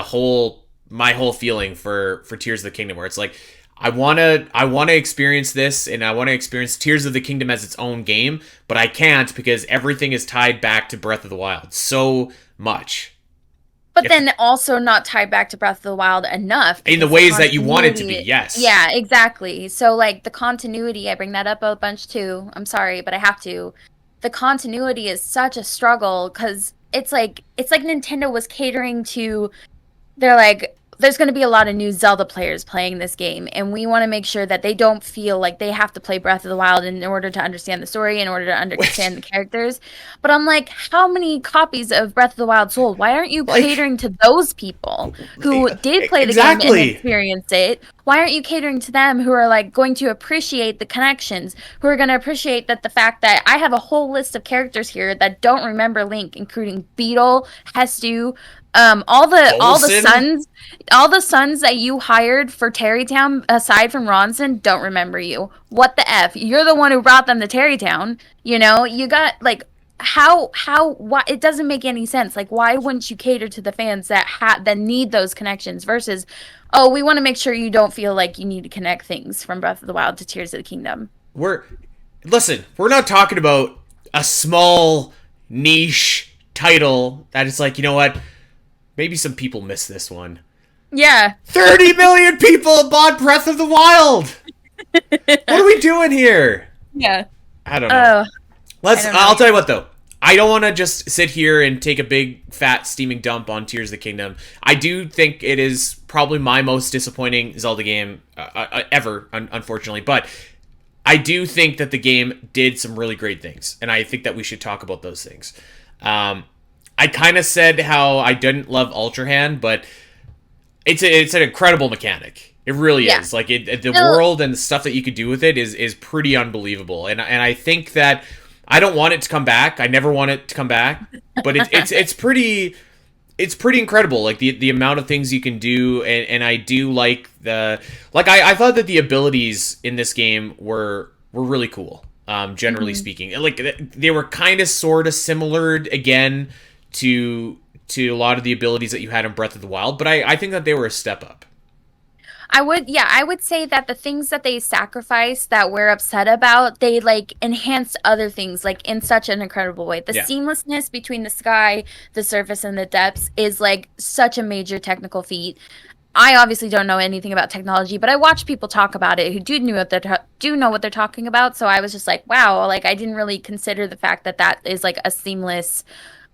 my whole feeling for Tears of the Kingdom, where it's like, I wanna experience this, and I wanna experience Tears of the Kingdom as its own game, but I can't because everything is tied back to Breath of the Wild so much. But then also not tied back to Breath of the Wild enough. In the ways that you want it to be, yes. Yeah, exactly. So like the continuity, I bring that up a bunch too. I'm sorry, but I have to. The continuity is such a struggle because it's like Nintendo was catering to, they're like, there's going to be a lot of new Zelda players playing this game, and we want to make sure that they don't feel like they have to play Breath of the Wild in order to understand the story, in order to understand the characters. But I'm like, how many copies of Breath of the Wild sold? Why aren't you catering to those people who did play the game and experience it? Why aren't you catering to them who are like going to appreciate the connections, who are going to appreciate that the fact that I have a whole list of characters here that don't remember Link, including Beetle, Hestu, all the sons that you hired for Terrytown, aside from Ronson, don't remember you. What the F? You're the one who brought them to Terrytown. You know, you got like, why? It doesn't make any sense. Like, why wouldn't you cater to the fans that need those connections versus, oh, we want to make sure you don't feel like you need to connect things from Breath of the Wild to Tears of the Kingdom. We're not talking about a small niche title that is like, you know what? Maybe some people miss this one. Yeah. 30 million people bought Breath of the Wild! What are we doing here? Yeah. I don't know. I'll tell you what, though. I don't want to just sit here and take a big, fat, steaming dump on Tears of the Kingdom. I do think it is probably my most disappointing Zelda game ever, unfortunately. But I do think that the game did some really great things, and I think that we should talk about those things. I kind of said how I didn't love Ultrahand, but it's an incredible mechanic. It really Yeah. is. Like the So world and the stuff that you could do with it is pretty unbelievable. And I think that I don't want it to come back. I never want it to come back. But it's pretty incredible. Like the amount of things you can do, and I do like I thought that the abilities in this game were really cool. Generally mhm. speaking, like they were kind of sort of similar again to a lot of the abilities that you had in Breath of the Wild, but I think that they were a step up. I would say that the things that they sacrificed that we're upset about, they like enhanced other things like in such an incredible way. The Yeah. seamlessness between the sky, the surface, and the depths is like such a major technical feat. I obviously don't know anything about technology, but I watch people talk about it who do know what they're talking about. So I was just like, wow, like I didn't really consider the fact that that is like a seamless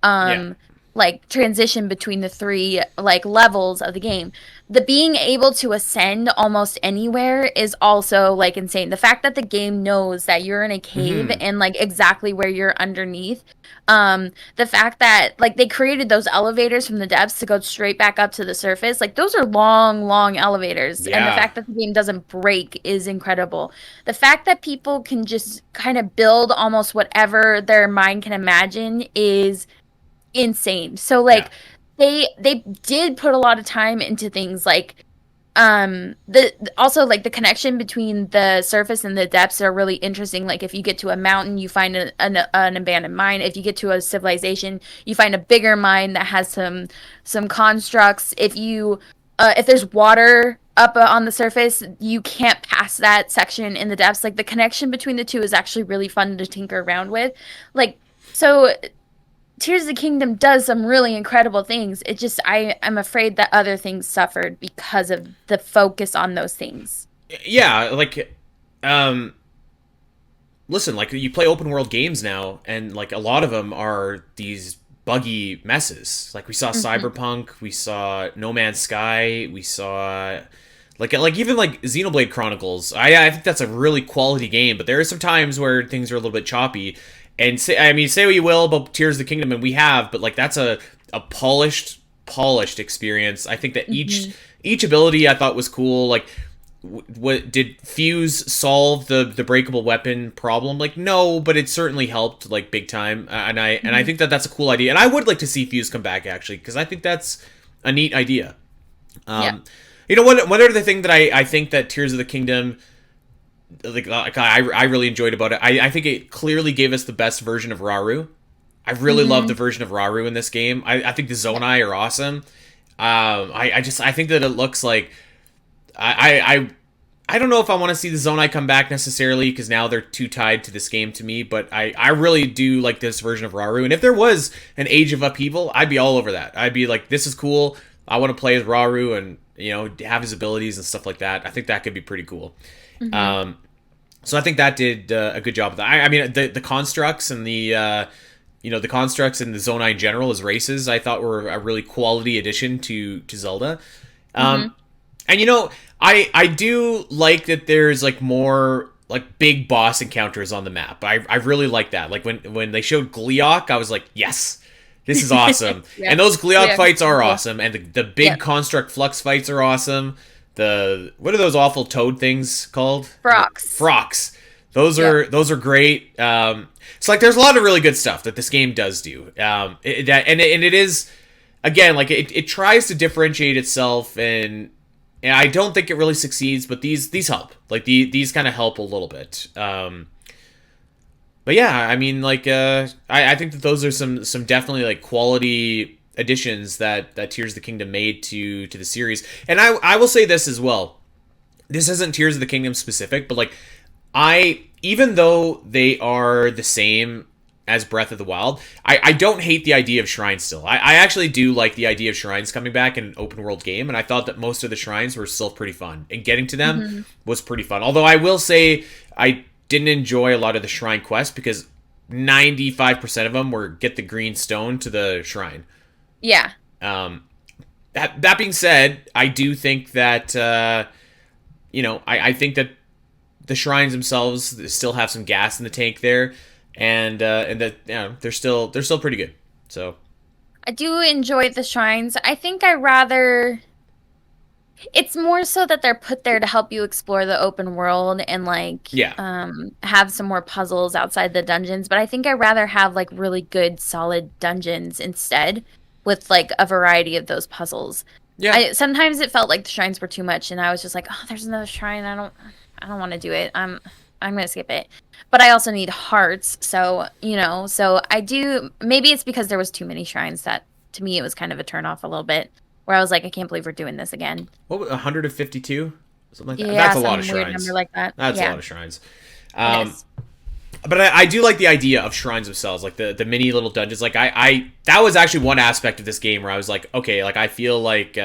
Yeah. um like transition between the three like levels of the game. The being able to ascend almost anywhere is also like insane. The fact that the game knows that you're in a cave Hmm. and like exactly where you're underneath. The fact that like they created those elevators from the depths to go straight back up to the surface, like those are long, long elevators. And the Yeah. fact that the game doesn't break is incredible. The fact that people can just kind of build almost whatever their mind can imagine is insane. So Yeah. like they did put a lot of time into things like the also like the connection between the surface and the depths are really interesting. Like if you get to a mountain, you find an abandoned mine. If you get to a civilization, you find a bigger mine that has some constructs. If there's water up on the surface, you can't pass that section in the depths. Like the connection between the two is actually really fun to tinker around with. Like so Tears of the Kingdom does some really incredible things. It just I'm afraid that other things suffered because of the focus on those things. Yeah. Like, um, listen, like you play open world games now, and like a lot of them are these buggy messes. Like we saw Hmm. Cyberpunk, we saw No Man's Sky, we saw like even like Xenoblade Chronicles. I think that's a really quality game, but there are some times where things are a little bit choppy. And say what you will about Tears of the Kingdom, and we have, but like that's a polished experience. I think that Hmm. each ability I thought was cool. Like what did Fuse solve the breakable weapon problem? Like no, but it certainly helped like big time. And I Hmm. think that that's a cool idea, and I would like to see Fuse come back actually because I think that's a neat idea. Yeah. um you know, one other thing that I think that Tears of the Kingdom, I really enjoyed about it, I think it clearly gave us the best version of Raru. I really love the Hmm. version of Raru in this game. I think the Yeah. Zonai are awesome. I think that it looks like I don't know if I want to see the Zonai come back necessarily because now they're too tied to this game to me. But I really do like this version of Raru. And if there was an Age of Upheaval, I'd be all over that. I'd be like, this is cool. I want to play as Raru and have his abilities and stuff like that. I think that could be pretty cool. Hmm. Um, so I think that did a good job of that. I mean, the constructs and the constructs and the Zonai in general as races, I thought were a really quality addition to Zelda. Hmm. Um, and I do like that there's like more like big boss encounters on the map. I really like that. Like when they showed Gleeok, I was like, yes, this is awesome. Yeah. And those Gleeok Yeah. fights are Cool. awesome, and the big Yep. construct flux fights are awesome. The what are those awful toad things called? Frocks. Frocks. Those Yep. are great. So like there's a lot of really good stuff that this game does do. And it is again like it tries to differentiate itself, and I don't think it really succeeds, but these help. Like these kind of help a little bit. But yeah, I mean, like I think that those are some definitely like quality additions that Tears of the Kingdom made to the series. And I will say this as well. This isn't Tears of the Kingdom specific, but like even though they are the same as Breath of the Wild, I don't hate the idea of shrines still. I actually do like the idea of shrines coming back in an open world game, and I thought that most of the shrines were still pretty fun, and getting to them Hmm. was pretty fun. Although I will say I didn't enjoy a lot of the shrine quests because 95% of them were get the green stone to the shrine. Yeah. Um, that being said, I do think that I think that the shrines themselves still have some gas in the tank there, and that they're still pretty good. So I do enjoy the shrines. I think I rather it's more so that they're put there to help you explore the open world and like yeah, have some more puzzles outside the dungeons, but I think I'd rather have like really good solid dungeons instead with like a variety of those puzzles. yeah. I sometimes it felt like the shrines were too much and I was just like, "Oh, there's another shrine. I don't want to do it. I'm going to skip it." But I also need hearts, so, so I do maybe it's because there was too many shrines that to me it was kind of a turn off a little bit where I was like, I can't believe we're doing this again. What 152? Something like that. Yeah, That's a lot of some weird shrines. number like that. That's a Yeah, lot of shrines. it Um, is. but I do like the idea of shrines themselves, like the mini little dungeons. Like I that was actually one aspect of this game where I was like, okay, like I feel like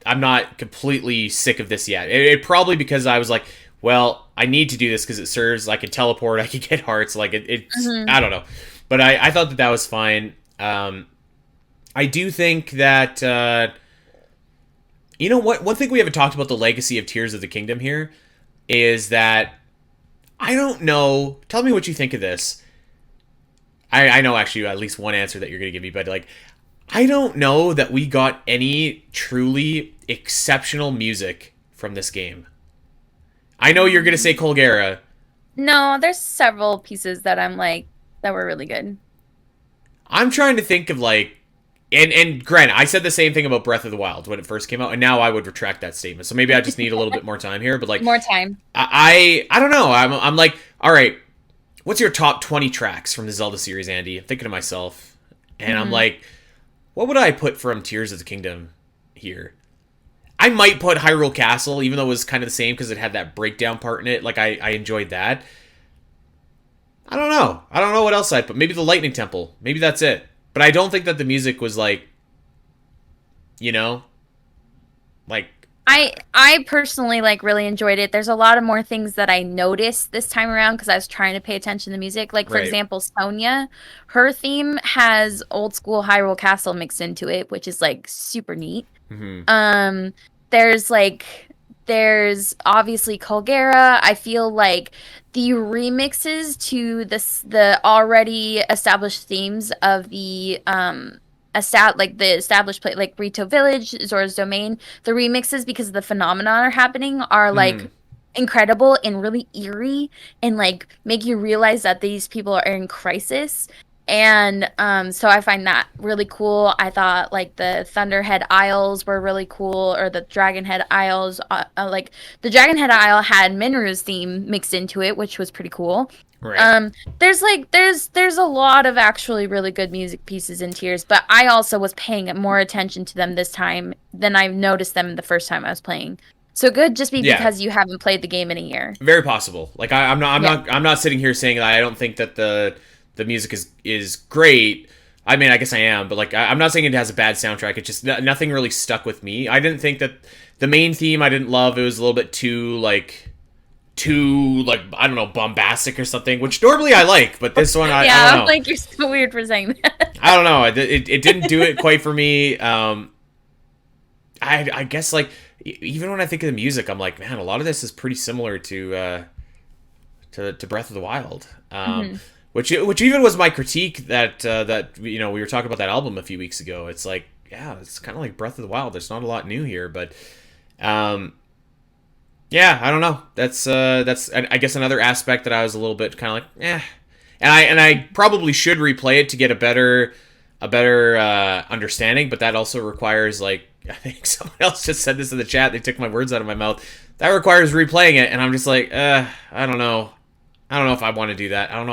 I'm not completely sick of this yet. It probably because I was like, well, I need to do this because it serves. I can teleport. I can get hearts. Like it's Mhm. I don't know, but I thought that was fine. I do think that you know what? One thing we haven't talked about the legacy of Tears of the Kingdom here is that I don't know. Tell me what you think of this. I know actually at least one answer that you're going to give me, but like, I don't know that we got any truly exceptional music from this game. I know you're going to say Colgera. No, there's several pieces that I'm like that were really good. I'm trying to think of like, and granted, I said the same thing about Breath of the Wild when it first came out, and now I would retract that statement. So maybe I just need a little bit more time here. But like, More time. I don't know. I'm like, all right, what's your top 20 tracks from the Zelda series, Andy? I'm thinking to myself, and I'm Hmm. like, what would I put from Tears of the Kingdom here? I might put Hyrule Castle, even though it was kind of the same because it had that breakdown part in it. Like I enjoyed that. I don't know. I don't know what else I'd put. Maybe the Lightning Temple. Maybe that's it. But I don't think that the music was like, you know, like I personally like really enjoyed it. There's a lot of more things that I noticed this time around because I was trying to pay attention to music. Like for right. example, Sonia, her theme has old school Hyrule Castle mixed into it, which is like super neat. Hmm. Um, there's like there's obviously Colgera. I feel like the remixes to the already established themes of the like the established play like Rito Village, Zora's Domain, the remixes because the phenomenon are happening are Hmm. like incredible and really eerie and like make you realize that these people are in crisis. And so I find that really cool. I thought like the Thunderhead Isles were really cool, or the Dragonhead Isles. Like the Dragonhead Isle had Minru's theme mixed into it, which was pretty cool. Right. Um, there's a lot of actually really good music pieces in Tears, but I also was paying more attention to them this time than I noticed them the first time I was playing. So it could just be Yeah. because you haven't played the game in a year. Very possible. Like I'm not. I'm Yeah. not. I'm not sitting here saying that I don't think that the music is great. I mean, I guess I am, but like I'm not saying it has a bad soundtrack. It just nothing really stuck with me. I didn't think that the main theme I didn't love. It was a little bit too I don't know, bombastic or something, which normally I like, but this one I Yeah, don't I'm know. like, you're so weird for saying that. I don't know. It didn't do it quite for me. I guess like even when I think of the music, I'm like, man, a lot of this is pretty similar to Breath of the Wild. Hmm. Which even was my critique that we were talking about that album a few weeks ago. It's like, yeah, it's kind of like Breath of the Wild. There's not a lot new here, but um, yeah, I don't know. That's I guess another aspect that I was a little bit kind of like, and I probably should replay it to get a better understanding, but that also requires like I think someone else just said this in the chat. They took my words out of my mouth. That requires replaying it, and I'm just like, I don't know. I don't know if I want to do that. I don't know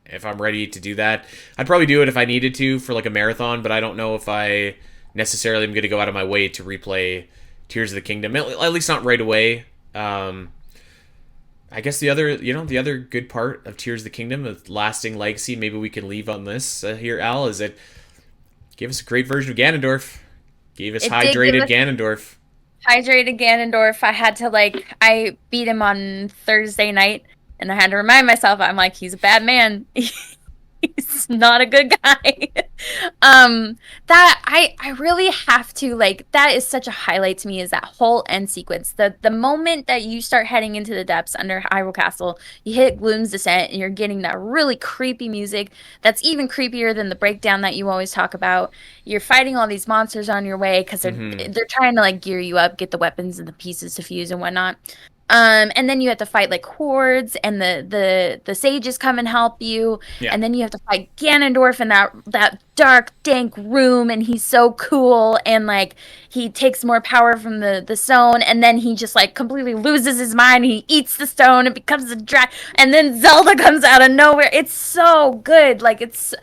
if I'm ready to do that. I'd probably do it if I needed to for like a marathon, but I don't know if I necessarily am going to go out of my way to replay Tears of the Kingdom. At least not right away. Um, I guess the other good part of Tears of the Kingdom, of lasting legacy, maybe we can leave on this here, Al, is it gave us a great version of Ganondorf. Gave us It did give hydrated us Ganondorf. hydrated Ganondorf. I beat him on Thursday night, and I had to remind myself, I'm like, he's a bad man. He's not a good guy. um that I really have to like, that is such a highlight to me, is that whole end sequence. The moment that you start heading into the depths under Hyrule Castle, you hit Gloom's Descent and you're getting that really creepy music that's even creepier than the breakdown that you always talk about. You're fighting all these monsters on your way because Mm-hmm. they're trying to like gear you up, get the weapons and the pieces to fuse and whatnot. And then you have to fight like hordes, and the sages come and help you, Yeah. and then you have to fight Ganondorf in that dark, dank room, and he's so cool, and like he takes more power from the stone, and then he just like completely loses his mind. He eats the stone and becomes a dragon, and then Zelda comes out of nowhere. It's so good, like it's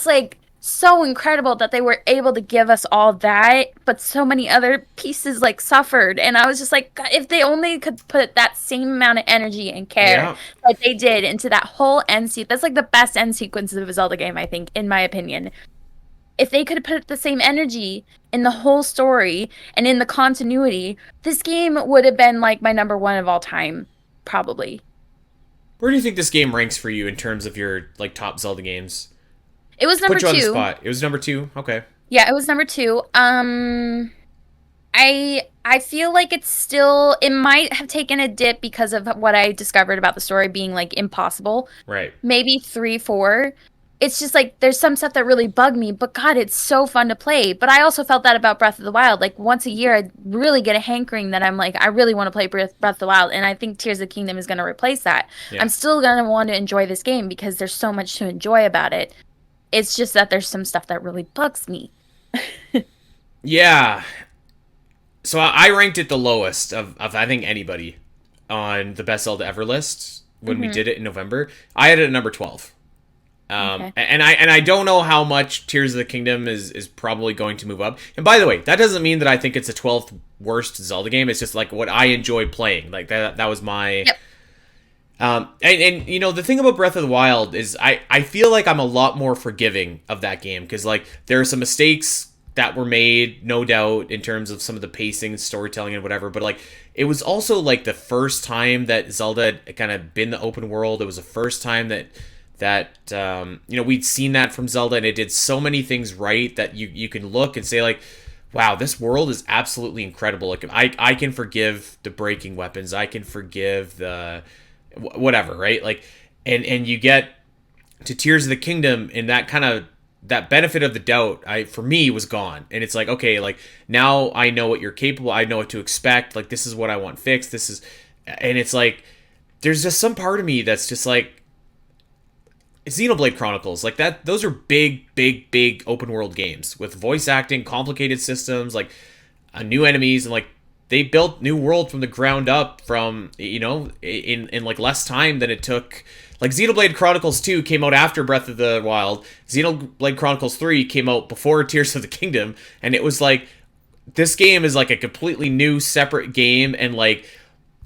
like so incredible that they were able to give us all that, but so many other pieces like suffered. And I was just like, God, if they only could put that same amount of energy and care Yeah. that they did into that whole end sequence. That's like the best end sequences of a Zelda game, I think, in my opinion. If they could put the same energy in the whole story and in the continuity, this game would have been like my number one of all time, probably. Where do you think this game ranks for you in terms of your like top Zelda games? It was number Put you on the two. spot. It was number two. Okay. Yeah, it was number two. I feel like it's still, it might have taken a dip because of what I discovered about the story being like impossible. Right. Maybe 3, 4. It's just like there's some stuff that really bugged me, but God, it's so fun to play. But I also felt that about Breath of the Wild. Like once a year, I really get a hankering that I'm like, I really want to play Breath of the Wild, and I think Tears of the Kingdom is going to replace that. Yeah. I'm still going to want to enjoy this game because there's so much to enjoy about it. It's just that there's some stuff that really bugs me. Yeah. So I ranked it the lowest of I think anybody on the best Zelda ever list when we Hmm. did it in November. I had it at number 12. Okay. And I don't know how much Tears of the Kingdom is probably going to move up. And by the way, that doesn't mean that I think it's the 12th worst Zelda game. It's just like what I enjoyed playing. Like that was my Yep. and you know the thing about Breath of the Wild is I feel like I'm a lot more forgiving of that game because like there are some mistakes that were made, no doubt, in terms of some of the pacing and storytelling and whatever. But like it was also like the first time that Zelda had kind of been the open world. It was the first time that you know we'd seen that from Zelda, and it did so many things right that you can look and say like, wow, this world is absolutely incredible. Like I can forgive the breaking weapons, I can forgive the whatever, right? Like, and you get to Tears of the Kingdom, and that kind of that benefit of the doubt, I for me was gone, and it's like okay, like now I know what you're capable, I know what to expect. Like this is what I want fixed. This is, and it's like there's just some part of me that's just like Xenoblade Chronicles, like that. Those are big, big, big open world games with voice acting, complicated systems, like new enemies, and like they built new world from the ground up from you know in like less time than it took. Like Xenoblade Chronicles 2 came out after Breath of the Wild. Xenoblade Chronicles 3 came out before Tears of the Kingdom, and it was like this game is like a completely new separate game, and like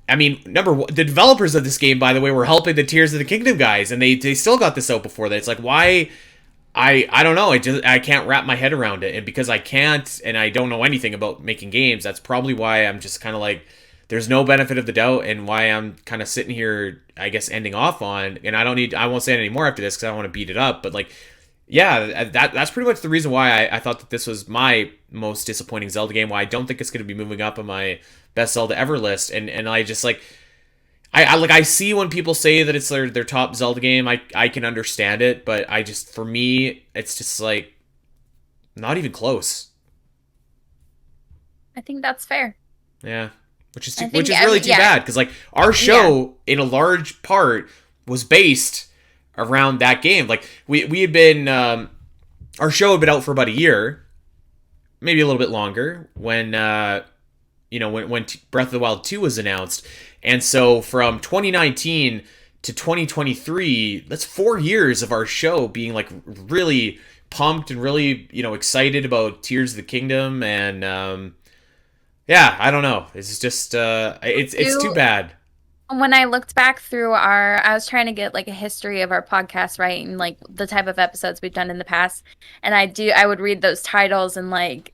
I mean, number one, the developers of this game, by the way, were helping the Tears of the Kingdom guys, and they still got this out before that. It's like why I don't know. I can't wrap my head around it, and because I can't, and I don't know anything about making games, that's probably why I'm just kind of like there's no benefit of the doubt, and why I'm kind of sitting here, I guess, ending off on. And I won't say it anymore after this because I don't want to beat it up, but like yeah, that's pretty much the reason why I thought that this was my most disappointing Zelda game. Why I don't think it's going to be moving up on my best Zelda ever list. And I just like I like I see when people say that it's their top Zelda game. I can understand it, but I just for me it's just like not even close. I think that's fair. Yeah, I which think is really too yeah. bad because like our Yeah. show in a large part was based around that game. Like we had been our show had been out for about a year, maybe a little bit longer when you know when Breath of the Wild 2 was announced. And so from 2019 to 2023, that's 4 years of our show being like really pumped and really, you know, excited about Tears of the Kingdom. And yeah, I don't know. It's just it's too Do bad. When I looked back through I was trying to get like a history of our podcast, right? And like the type of episodes we've done in the past. And I would read those titles and like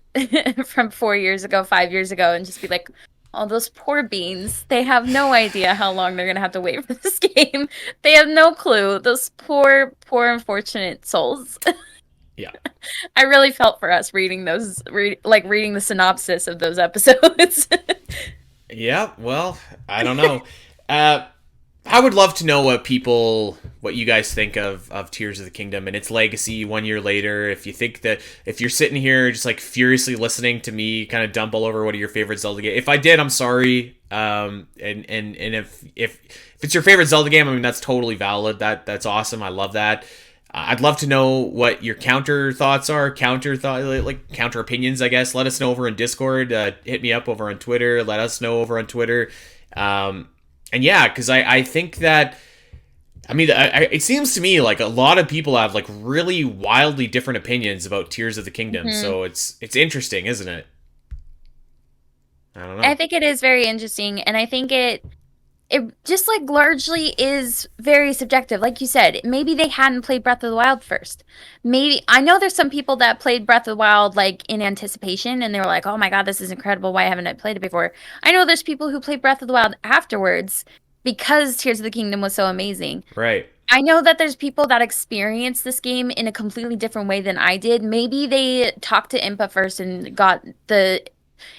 from 4 years ago, 5 years ago, and just be like, oh, those poor beans. They have no idea how long they're going to have to wait for this game. They have no clue. Those poor, poor, unfortunate souls. Yeah. I really felt for us reading those, reading the synopsis of those episodes. Yeah, well, I don't know. Uh, I would love to know what you guys think of Tears of the Kingdom and its legacy 1 year later. If you think that, if you're sitting here just like furiously listening to me kind of dump all over what are your favorite Zelda games. If I did, I'm sorry. And if it's your favorite Zelda game, I mean, that's totally valid. That's awesome. I love that. I'd love to know what your counter thoughts are, like counter opinions, I guess. Let us know over in Discord. Hit me up over on Twitter. Let us know over on Twitter. And yeah, because I think that, I mean, it seems to me like a lot of people have like really wildly different opinions about Tears of the Kingdom. Mhm. So it's interesting, isn't it? I don't I know. think it is very interesting, and I think it just like largely is very subjective. Like you said, maybe they hadn't played Breath of the Wild first. Maybe I know there's some people that played Breath of the Wild like in anticipation and they were like, "Oh my God, this is incredible. Why haven't I played it before?" I know there's people who played Breath of the Wild afterwards because Tears of the Kingdom was so amazing. Right. I know that there's people that experience this game in a completely different way than I did. Maybe they talked to Impa first and got the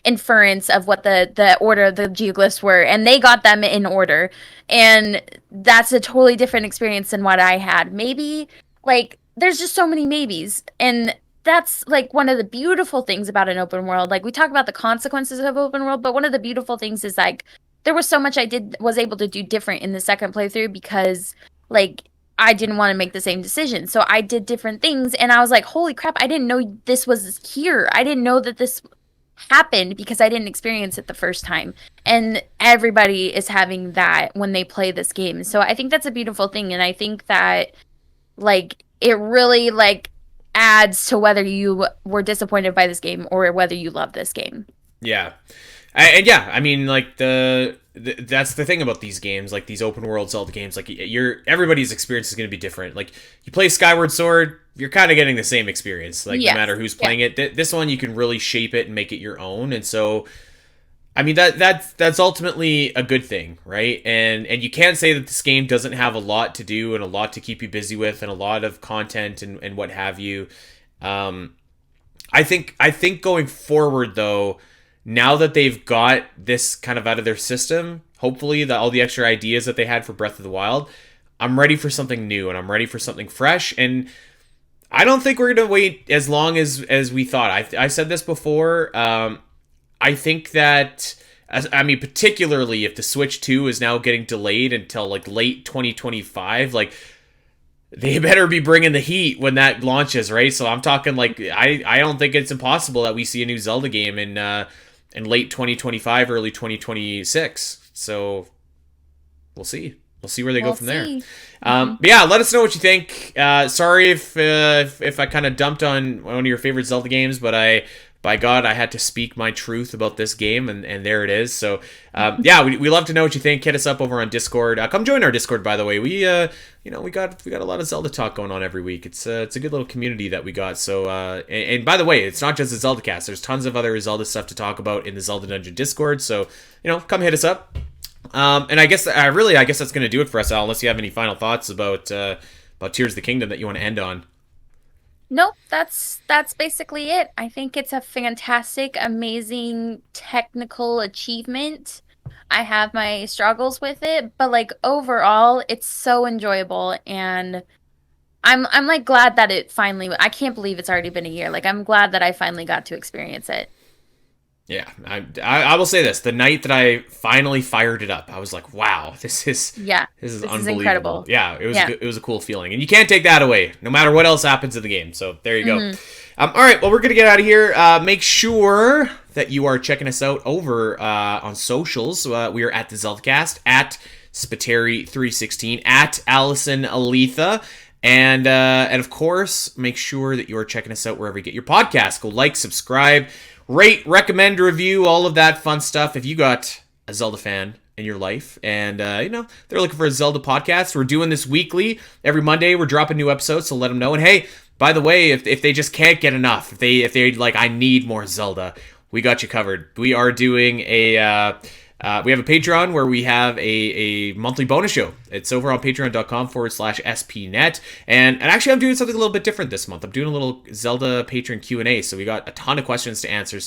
inference of what the order of the geoglyphs were, and they got them in order, and that's a totally different experience than what I had. Maybe like there's just so many maybes, and that's like one of the beautiful things about an open world. Like we talk about the consequences of open world, but one of the beautiful things is like there was so much I did was able to do different in the second playthrough because like I didn't want to make the same decision. So I did different things and I was like, holy crap, I didn't know this was here. I didn't know that this happened because I didn't experience it the first time. And everybody is having that when they play this game. So I think that's a beautiful thing. And I think that like it really like adds to whether you were disappointed by this game or whether you love this game. Yeah. And yeah, I mean, like that's the thing about these games, like these open world Zelda games. Like everybody's experience is going to be different. Like you play Skyward Sword, you're kind of getting the same experience. Like no Yes. matter who's Yeah. playing it, this one you can really shape it and make it your own. And so, I mean that's ultimately a good thing, right? And you can't say that this game doesn't have a lot to do and a lot to keep you busy with and a lot of content and what have you. Um, I think going forward though, now that they've got this kind of out of their system, hopefully all the extra ideas that they had for Breath of the Wild, I'm ready for something new and I'm ready for something fresh. And I don't think we're gonna wait as long as we thought. I said this before. I think that. I mean, particularly if the Switch 2 is now getting delayed until like late 2025, like they better be bringing the heat when that launches, right? So I'm talking like I don't think it's impossible that we see a new Zelda game in late 2025, early 2026. So we'll see. We'll see where they go We'll from there. see. Mhm. But yeah, let us know what you think. Sorry if I kind of dumped on one of your favorite Zelda games, but by God, I had to speak my truth about this game, and there it is. So, yeah, we love to know what you think. Hit us up over on Discord. Come join our Discord, by the way. We got a lot of Zelda talk going on every week. It's a good little community that we got. So, and by the way, it's not just the Zelda Cast. There's tons of other Zelda stuff to talk about in the Zelda Dungeon Discord. So, come hit us up. And I guess that's gonna do it for us, Al. Unless you have any final thoughts about Tears of the Kingdom that you want to end on. Nope, that's basically it. I think it's a fantastic, amazing technical achievement. I have my struggles with it, but like overall, it's so enjoyable and I'm like glad that it finally I can't believe it's already been a year. Like I'm glad that I finally got to experience it. Yeah, I will say this: the night that I finally fired it up, I was like, "Wow, Yeah. this is This is unbelievable." incredible. Yeah, Yeah. it was a cool feeling, and you can't take that away, no matter what else happens in the game. So there you go. Mhm. All right, well, we're gonna get out of here. Make sure that you are checking us out over on socials. We are at the Zelda Cast, at Spiteri316, at Allison Aletha. And of course, make sure that you are checking us out wherever you get your podcasts. Go like, subscribe, rate, recommend, review, all of that fun stuff. If you got a Zelda fan in your life and they're looking for a Zelda podcast, we're doing this weekly. Every Monday we're dropping new episodes, so let them know. And hey, by the way, if they just can't get enough, if they like, I need more Zelda, we got you covered. We are doing We have a Patreon where we have a monthly bonus show. It's over on patreon.com/spnet. And actually, I'm doing something a little bit different this month. I'm doing a little Zelda patron Q&A. So we got a ton of questions to answer.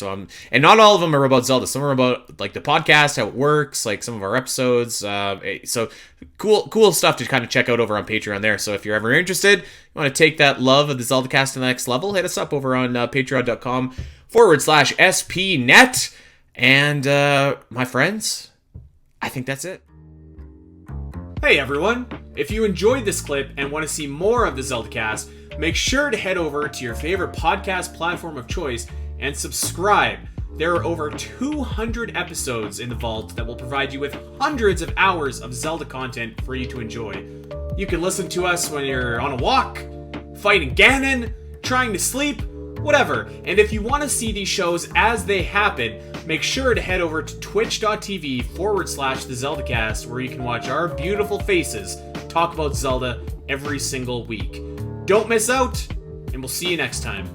And not all of them are about Zelda. Some are about like the podcast, how it works, like some of our episodes. So cool stuff to kind of check out over on Patreon there. So if you're ever interested, you want to take that love of the Zelda Cast to the next level, hit us up over on patreon.com/spnet. And, my friends, I think that's it. Hey everyone! If you enjoyed this clip and want to see more of the Zelda Cast, make sure to head over to your favorite podcast platform of choice and subscribe. There are over 200 episodes in the vault that will provide you with hundreds of hours of Zelda content for you to enjoy. You can listen to us when you're on a walk, fighting Ganon, trying to sleep, whatever. And if you want to see these shows as they happen, make sure to head over to twitch.tv/the Zelda Cast, where you can watch our beautiful faces talk about Zelda every single week. Don't miss out, and we'll see you next time.